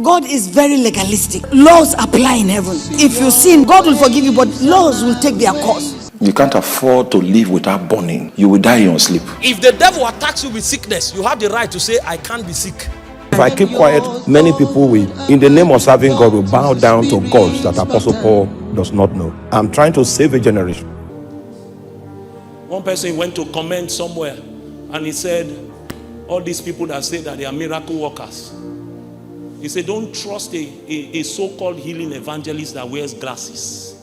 God is very legalistic. Laws apply in heaven. If you sin, God will forgive you, but laws will take their course. You can't afford to live without burning. You will die in your sleep. If the devil attacks you with sickness, you have the right to say, I can't be sick. If I keep quiet, many people will, in the name of serving God, will bow down to gods that Apostle Paul does not know. I'm trying to save a generation. One person went to comment somewhere and he said, all these people that say that they are miracle workers, he said, don't trust a so-called healing evangelist that wears glasses.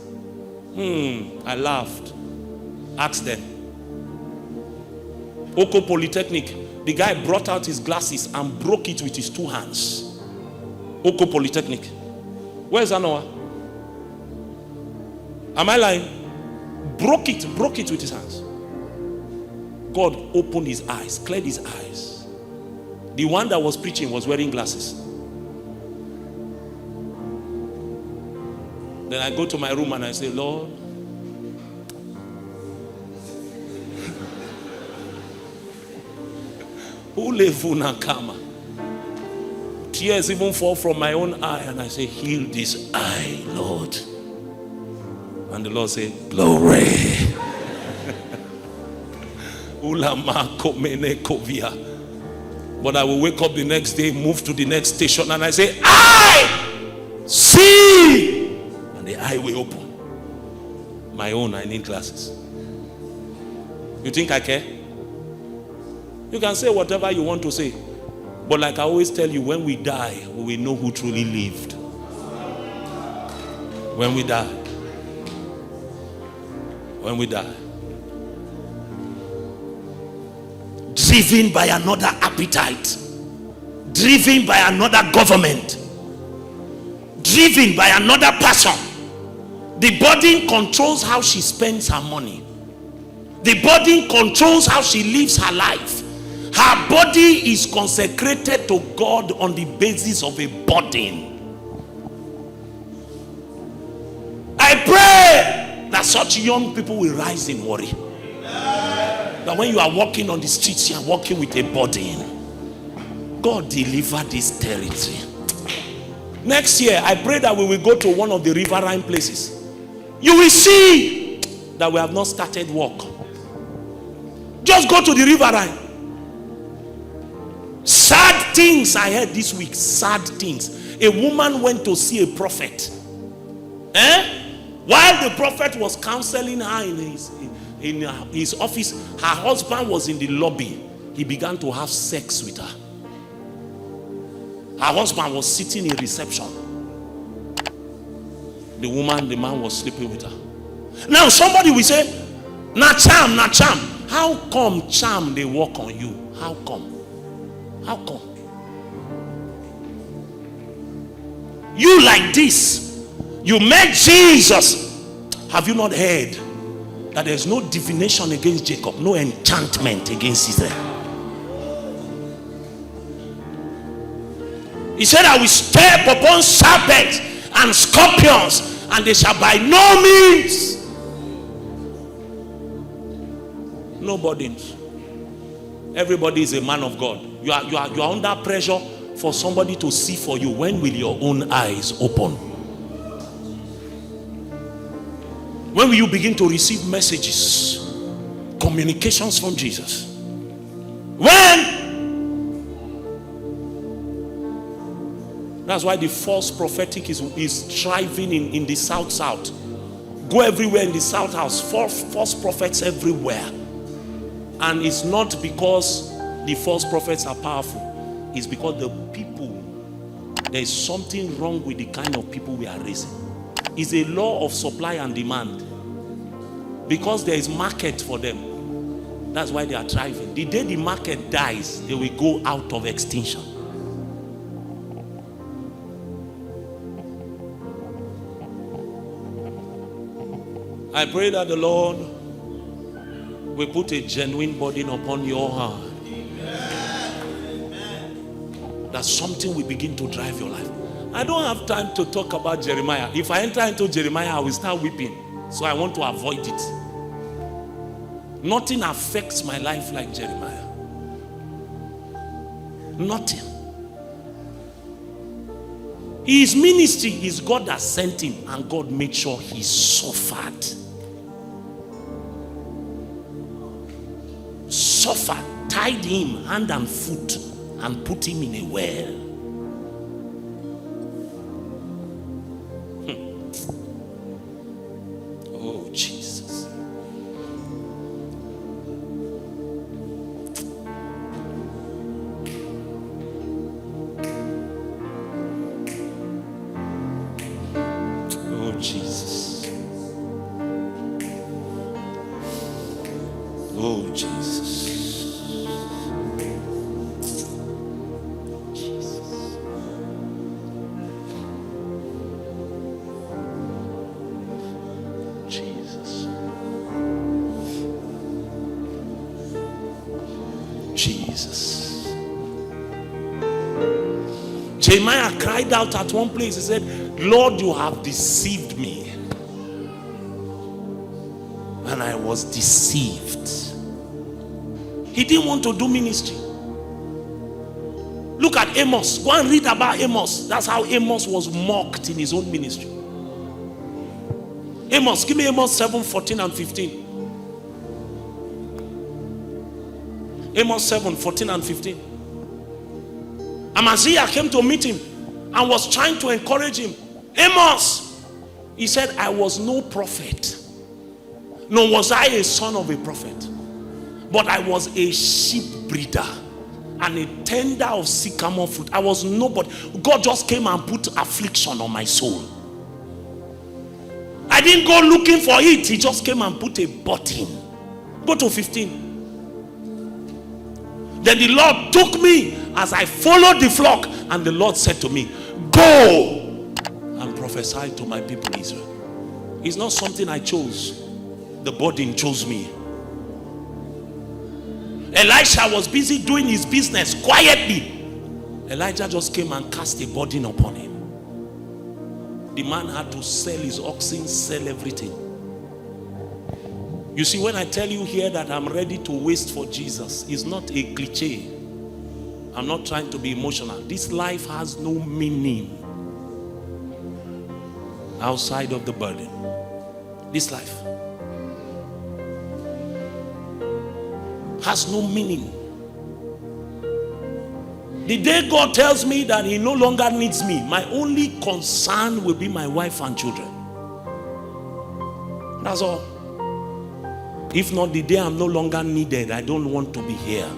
I laughed. Ask them. Oko Polytechnic, the guy brought out his glasses and broke it with his 2 hands. Oko Polytechnic. Where's Anoa? Am I lying? Broke it with his hands. God opened his eyes, cleared his eyes. The one that was preaching was wearing glasses. Then I go to my room and I say, Lord, kama. Tears even fall from my own eye and I say, heal this eye, Lord. And the Lord said, glory. But I will wake up the next day, move to the next station, and I say, I see. And the eye will open. My own, I need glasses. You think I care? You can say whatever you want to say. But like I always tell you, when we die, we will know who truly lived. When we die. When we die. Driven by another appetite. Driven by another government. Driven by another person. The body controls how she spends her money. The body controls how she lives her life. Her body is consecrated to God on the basis of a burden. I pray that such young people will rise in worry. That when you are walking on the streets, you are walking with a burden. God deliver this territory. Next year, I pray that we will go to one of the riverine places. You will see that we have not started work. Just go to the riverine. Sad things I heard this week. Sad things. A woman went to see a prophet. While the prophet was counseling her in his office, her husband was in the lobby. He began to have sex with her. Her husband was sitting in reception. The man was sleeping with her. Now somebody will say, na charm. How come charm they work on you? How come? How come? You like this. You met Jesus. Have you not heard that there's no divination against Jacob, no enchantment against Israel? He said, I will step upon serpents and scorpions, and they shall by no means. No burdens. Everybody is a man of God. You are under pressure for somebody to see for you. When will your own eyes open? When will you begin to receive messages, communications from Jesus? When? That's why the false prophetic is thriving in the south. Go everywhere in the south house. False prophets everywhere. And it's not because the false prophets are powerful. It's because the people, there is something wrong with the kind of people we are raising. It's a law of supply and demand. Because there is market for them. That's why they are thriving. The day the market dies, they will go out of extinction. I pray that the Lord will put a genuine burden upon your heart. That something will begin to drive your life. I don't have time to talk about Jeremiah. If I enter into Jeremiah, I will start weeping. So I want to avoid it. Nothing affects my life like Jeremiah. Nothing. His ministry is God that sent him, and God made sure he suffered. Suffered, tied him hand and foot, and put him in a well. Oh, Jesus. Oh, Jesus. Oh, Jesus. Jesus. Jeremiah cried out at one place. He said, Lord, you have deceived me. And I was deceived. He didn't want to do ministry. Look at Amos. Go and read about Amos. That's how Amos was mocked in his own ministry. Amos, give me Amos 7:14 and 15. Amos 7:14 and 15. Amaziah came to meet him and was trying to encourage him. Amos, he said, I was no prophet, nor was I a son of a prophet, but I was a sheep breeder and a tender of sycamore fruit. I was nobody. God just came and put affliction on my soul. I didn't go looking for it. He just came and put a burden. Go to 15. Then the Lord took me as I followed the flock, and the Lord said to me, go and prophesy to my people Israel. It's not something I chose. The burden chose me. Elisha was busy doing his business quietly. Elijah just came and cast a burden upon him. The man had to sell his oxen, sell everything. You see, when I tell you here that I'm ready to waste for Jesus, it's not a cliche. I'm not trying to be emotional. This life has no meaning outside of the burden. This life has no meaning. The day God tells me that he no longer needs me, my only concern will be my wife and children. That's all. If not, the day I'm no longer needed, I don't want to be here.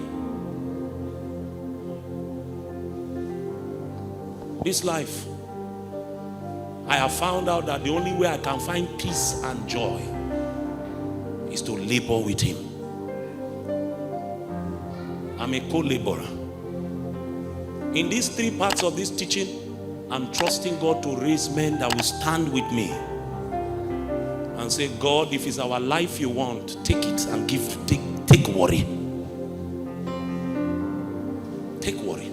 This life, I have found out that the only way I can find peace and joy is to labor with him. I'm a co-laborer. In these three parts of this teaching, I'm trusting God to raise men that will stand with me and say, God, if it's our life you want, take it and take worry. Take worry.